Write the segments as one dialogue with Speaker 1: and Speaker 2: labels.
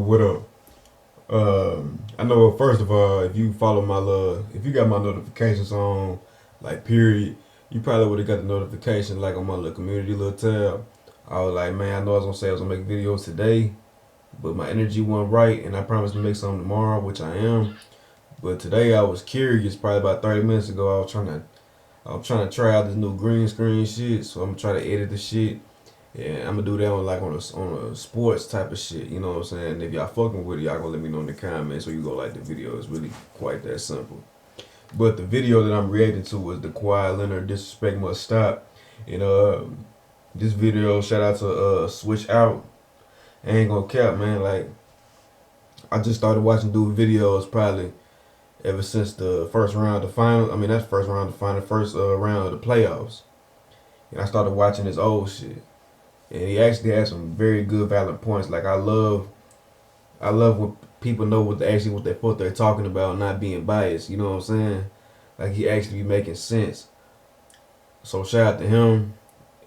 Speaker 1: what up? I know first of all, if you follow if you got my notifications on, like period, you probably would have got the notification like on my little community little tab. I was like, man, I know I was gonna say I was gonna make videos today, but my energy wasn't right, and I promised to make something tomorrow, which I am. But today I was curious. Probably about 30 minutes ago, I was trying to try out this new green screen shit. So I'm gonna try to edit the shit. Yeah, I'm gonna do that on a sports type of shit, you know what I'm saying? If y'all fucking with it, y'all gonna let me know in the comments so you go like the video. It's really quite that simple. But the video that I'm reacting to was the Kawhi Leonard disrespect must stop. And this video, shout out to SwishOut. I ain't gonna cap, man. Like, I just started watching dude videos probably ever since the first round of the final. I mean, that's first round of the final, first round of the playoffs. And I started watching his old shit. And he actually had some very good, valid points. Like, I love when people know what they're talking about, not being biased. You know what I'm saying? Like, he actually be making sense. So shout out to him,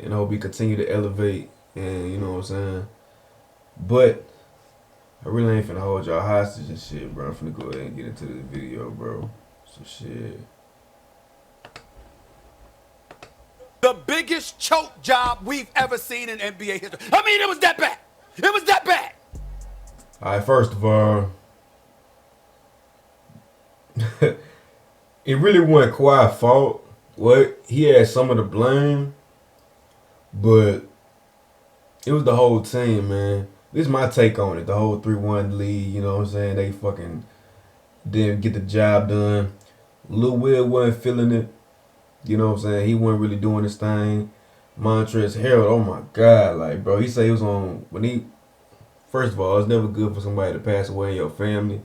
Speaker 1: and I hope he continue to elevate. And you know what I'm saying? But I really ain't finna hold y'all hostage and shit, bro. I'm finna go ahead and get into this video, bro. So shit.
Speaker 2: The biggest choke job we've ever seen in NBA history. I mean, it was that bad. It was that bad.
Speaker 1: All right, first of all, it really wasn't Kawhi's fault. What he had some of the blame, but it was the whole team, man. This is my take on it. The whole 3-1 lead, you know what I'm saying? They fucking didn't get the job done. Lil Will wasn't feeling it. You know what I'm saying? He wasn't really doing his thing. Montrezl Harrell, oh my God. Like, bro, he said he was on, first of all, it's never good for somebody to pass away in your family.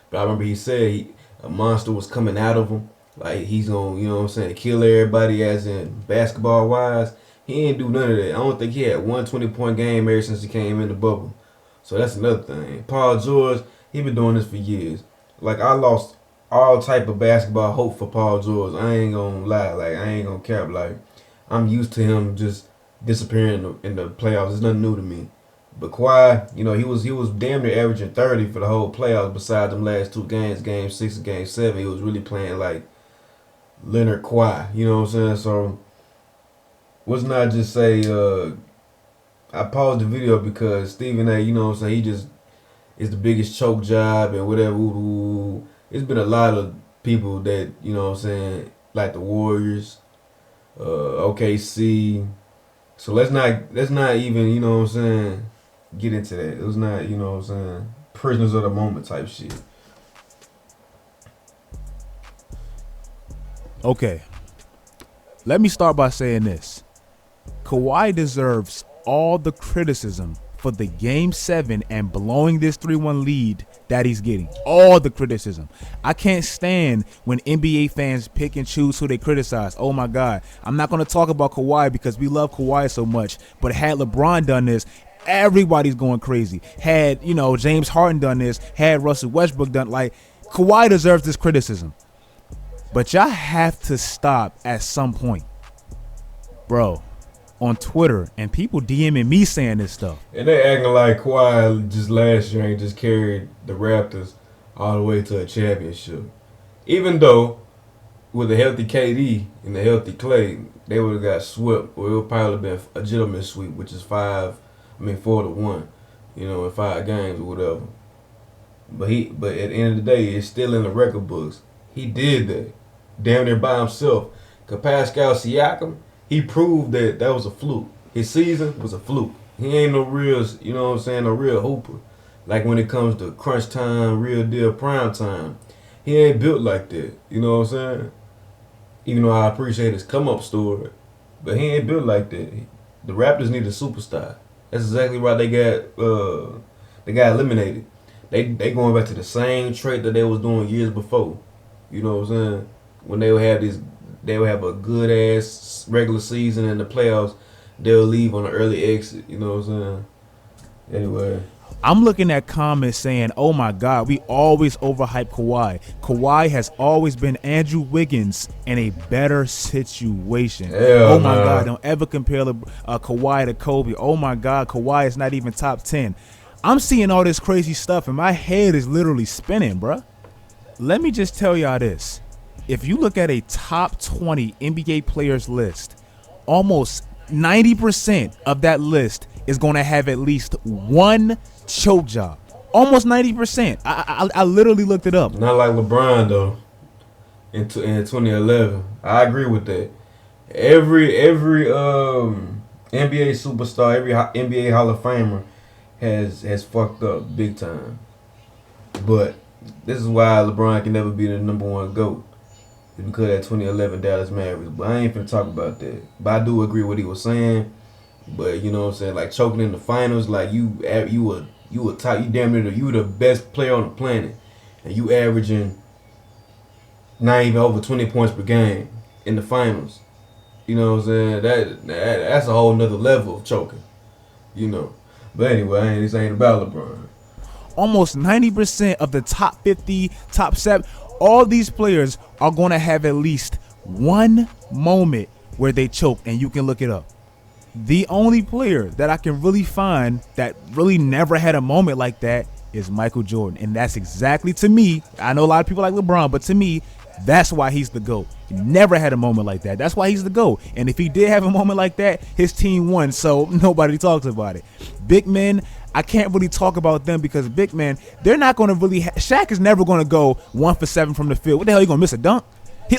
Speaker 1: But I remember he said a monster was coming out of him. Like, he's gonna, you know what I'm saying, kill everybody as in basketball-wise. He ain't do none of that. I don't think he had one 20-point game ever since he came in the bubble. So that's another thing. Paul George, he been doing this for years. Like, I lost all type of basketball hope for Paul George. I ain't gonna lie. Like, I ain't gonna cap. Like, I'm used to him just disappearing in the playoffs. It's nothing new to me. But Kawhi, you know, he was damn near averaging 30 for the whole playoffs besides them last two games, game 6 and game 7. He was really playing like Leonard Kawhi. You know what I'm saying? So, let's not just say, I paused the video because Stephen A, you know what I'm saying, he just is the biggest choke job and whatever. It's been a lot of people that, you know what I'm saying, like the Warriors, OKC. So let's not even, you know what I'm saying, get into that. It was not, you know what I'm saying, prisoners of the moment type shit.
Speaker 3: Okay. Let me start by saying this. Kawhi deserves all the criticism for the Game 7 and blowing this 3-1 lead that he's getting. All the criticism. I can't stand when NBA fans pick and choose who they criticize. Oh my God. I'm not going to talk about Kawhi because we love Kawhi so much. But had LeBron done this, everybody's going crazy. Had, you know, James Harden done this, had Russell Westbrook done, like, Kawhi deserves this criticism. But y'all have to stop at some point. Bro. On Twitter and people DMing me saying this stuff.
Speaker 1: And they acting like Kawhi just last year ain't just carried the Raptors all the way to a championship. Even though with a healthy KD and a healthy Clay, they would have got swept, or it would probably have been a gentleman's sweep, which is 4-1, you know, in 5 games or whatever. But at the end of the day, it's still in the record books. He did that, damn near by himself. Cause Pascal Siakam, he proved that was a fluke. His season was a fluke. He ain't no real, you know what I'm saying, no real hooper. Like when it comes to crunch time, real deal prime time, he ain't built like that. You know what I'm saying? Even though I appreciate his come up story, but he ain't built like that. The Raptors need a superstar. That's exactly why they got eliminated. They going back to the same trait that they was doing years before. You know what I'm saying? When they would have a good ass regular season in the playoffs, they'll leave on an early exit. You know what I'm saying? Anyway.
Speaker 3: I'm looking at comments saying, oh my God, we always overhype Kawhi. Kawhi has always been Andrew Wiggins in a better situation.
Speaker 1: Hell
Speaker 3: oh my
Speaker 1: nah.
Speaker 3: God, don't ever compare Kawhi to Kobe. Oh my God, Kawhi is not even top 10. I'm seeing all this crazy stuff and my head is literally spinning, bruh. Let me just tell y'all this. If you look at a top 20 NBA players list, almost 90% of that list is going to have at least one choke job. Almost 90%. I literally looked it up.
Speaker 1: Not like LeBron though. In 2011, I agree with that. Every NBA superstar, every NBA Hall of Famer has fucked up big time. But this is why LeBron can never be the number one GOAT. It's because of that 2011 Dallas Mavericks. But I ain't finna talk about that. But I do agree with what he was saying. But you know what I'm saying, like choking in the finals, like you were top, you damn near you were the best player on the planet, and you averaging not even over 20 points per game in the finals. You know what I'm saying? That's a whole nother level of choking. You know. But anyway, this ain't about LeBron.
Speaker 3: Almost 90% of the top 50, top 7, all these players are going to have at least one moment where they choke, and you can look it up. The only player that I can really find that really never had a moment like that is Michael Jordan. And that's exactly, to me, I know a lot of people like LeBron, but to me, that's why he's the GOAT. He never had a moment like that. That's why he's the GOAT. And if he did have a moment like that, his team won, so nobody talks about it. Big men, I can't really talk about them because big men, they're not going to really Shaq is never going to go 1 for 7 from the field. What the hell, you going to miss a dunk? He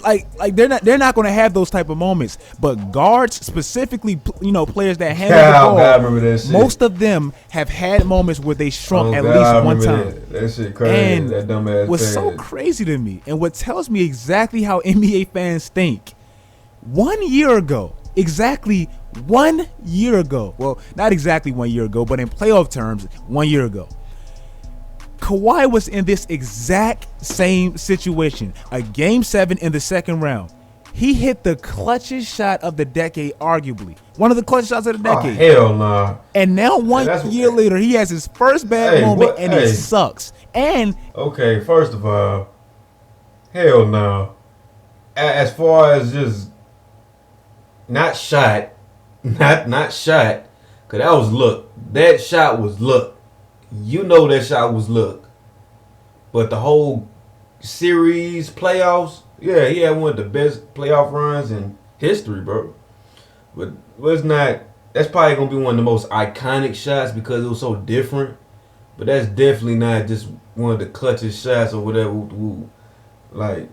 Speaker 3: they're not going to have those type of moments. But guards, specifically, you know, players that handle the ball,
Speaker 1: God, remember that shit.
Speaker 3: Most of them have had moments where they shrunk at least one time.
Speaker 1: That shit crazy.
Speaker 3: And
Speaker 1: that dumb ass
Speaker 3: what's so crazy to me, and what tells me exactly how NBA fans think, 1 year ago, exactly 1 year ago, well, not exactly 1 year ago, but in playoff terms, 1 year ago, Kawhi was in this exact same situation, a game 7 in the second round. He hit the clutchest shot of the decade, arguably. One of the clutchest shots of the decade.
Speaker 1: Oh, hell nah.
Speaker 3: And now 1 year later, he has his first bad moment, and it sucks. And
Speaker 1: okay, first of all, hell no. As far as just not shot, cause that was luck. That shot was luck. You know that shot was luck. But the whole series, playoffs, yeah, he had one of the best playoff runs in history, bro. But it's not, that's probably going to be one of the most iconic shots because it was so different. But that's definitely not just one of the clutchest shots or whatever. Like,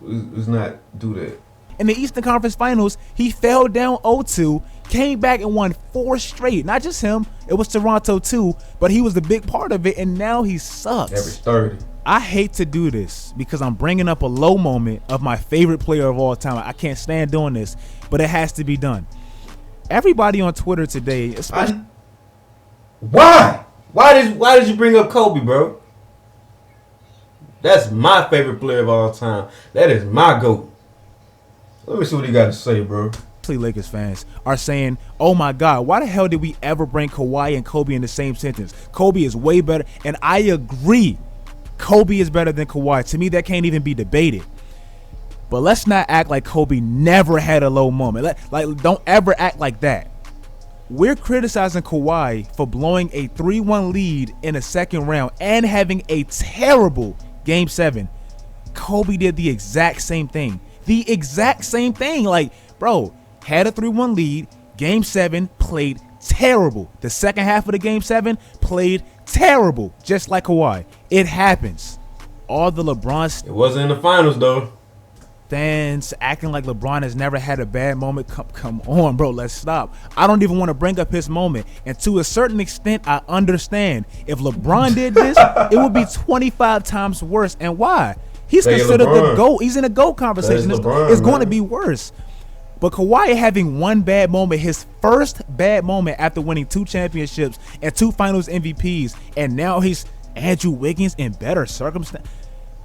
Speaker 1: let's not do that.
Speaker 3: In the Eastern Conference Finals, he fell down 0-2, came back and won 4 straight. Not just him, it was Toronto too, but he was the big part of it, and now he sucks.
Speaker 1: Average 30.
Speaker 3: I hate to do this because I'm bringing up a low moment of my favorite player of all time. I can't stand doing this, but it has to be done. Everybody on Twitter today, especially...
Speaker 1: Why? Why did you bring up Kobe, bro? That's my favorite player of all time. That is my GOAT. Let me see what he got to say, bro.
Speaker 3: Lakers fans are saying, oh my God, why the hell did we ever bring Kawhi and Kobe in the same sentence? Kobe is way better, and I agree. Kobe is better than Kawhi. To me, that can't even be debated. But let's not act like Kobe never had a low moment. Don't ever act like that. We're criticizing Kawhi for blowing a 3-1 lead in a second round and having a terrible Game 7. Kobe did the exact same thing. The exact same thing. Like, bro, had a 3-1 lead. Game 7 played terrible. The second half of the Game 7 played terrible, just like Kawhi. It happens. All the LeBron...
Speaker 1: It wasn't in the finals, though.
Speaker 3: Fans acting like LeBron has never had a bad moment. Come on, bro. Let's stop. I don't even want to bring up his moment. And to a certain extent, I understand. If LeBron did this, it would be 25 times worse. And why? He's considered the GOAT. He's in a GOAT conversation. It's going to be worse. But Kawhi having one bad moment, his first bad moment after winning 2 championships and 2 finals MVPs, and now he's Andrew Wiggins in better circumstances.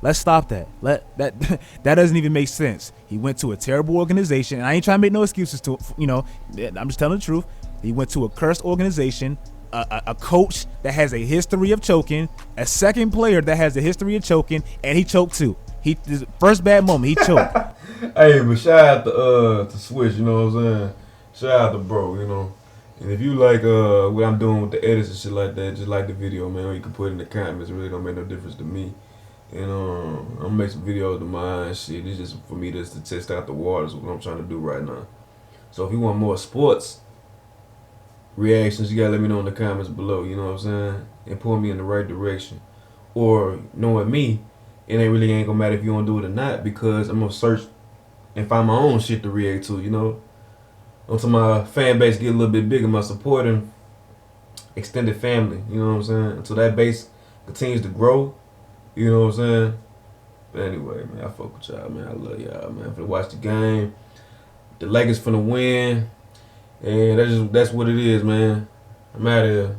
Speaker 3: Let's stop that. That doesn't even make sense. He went to a terrible organization, and I ain't trying to make no excuses to, I'm just telling the truth. He went to a cursed organization, a coach that has a history of choking, a second player that has a history of choking, and he choked too. His first bad moment, he choked.
Speaker 1: Hey, but shout out to Swish, you know what I'm saying? Shout out to bro, And if you like what I'm doing with the edits and shit like that, just like the video, man, or you can put it in the comments. It really don't make no difference to me. And I'm gonna make some videos of mine and shit. It's just for me to test out the waters, what I'm trying to do right now. So if you want more sports reactions, you gotta let me know in the comments below, you know what I'm saying? And point me in the right direction. Or knowing me, it ain't gonna matter if you wanna do it or not, because I'm gonna search and find my own shit to react to, you know? Until my fan base get a little bit bigger, my supporting extended family, you know what I'm saying? Until that base continues to grow, you know what I'm saying? But anyway, man, I fuck with y'all, man. I love y'all, man. I'm finna watch the game. The Lakers finna win. And that's what it is, man. I'm out of here.